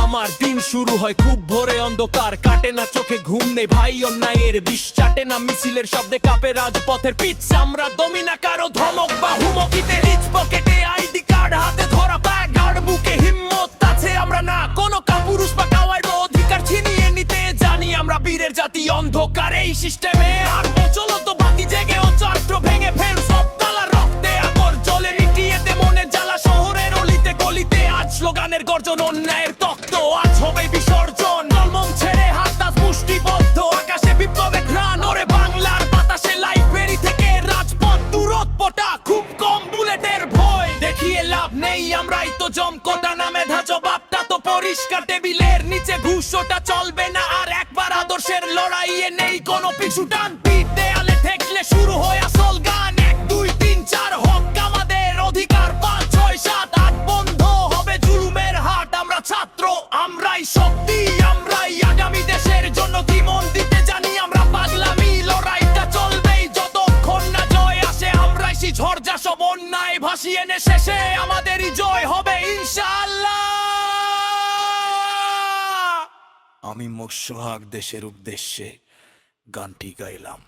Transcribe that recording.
আমার দিন শুরু হয় খুব ভোরে, অন্ধকার কাটে না চোখে, ঘুম নেই ভাই, অন্যায়ের বিষ চাটে না, মিছিলের শব্দে কাঁপে রাজপথের পিচ। আমরা দমি না কারো ধমক বা হুমকিতে, রিচ পকেটে আইডি কার্ড, হাতে ধরা ব্যাগ আর বুকে হিম্মত আছে। আমরা না কোনো কাপুরুষ বা কাওয়ার অধিকার ছিনিয়ে নিতে জানি, আমরা বীরের জাতি অন্ধকার এই সিস্টেমে। আর চলো তো বাতি জেগে ও চাত্র ভেঙে ফেল সব তালা, রক্তে আকর জলে মিটিয়ে দে মনের জ্বালা। শহরের অলিতে গলিতে আজ স্লোগানের গর্জন, অন্যায়ের তক্ত আজ হবে বিসর্জন। জলমন ছেড়ে হাত আজ মুষ্টিবদ্ধ, আকাশে বিপ্লবে ঘ্রাণ ওরে বাংলার বাতাসে। লাইব্রেরি থেকে রাজপথ দূরত্বটা, খুব কম বুলেটের ভয় দেখিয়ে লাভ নেই, আমরাই তো জমকটা নামে ধাঁচ। বাপটা তো পরিষ্কার, টেবিলের নিচে ঘুষোটা চলবে না আর একবার। আদর্শের লড়াইয়ে নেই কোনো পিছু টান, পিঠ দেয়ালে ঠেকলে শুরু হয় আসল গান। 1 2 3 4 হক আমাদের অধিকার, 5 6 7 8 বন্ধ হবে জুলুমের হাট। আমরা ছাত্র, আমরাই শক্তি, আমরাই আগামী দেশের জন্য জীবন দিতে জানি। আমরা পাগলামি লড়াইটা চলবেই যতক্ষণ না জয় আসে। আমরাই সেই ঝড় যা সব অন্যায় ভাসিয়ে নে, শেষে আমাদেরই জয় হবে ইনশাআল্লাহ। আমি মোট সোহাগ দেশের উদ্দেশ্যে গানটি গাইলাম।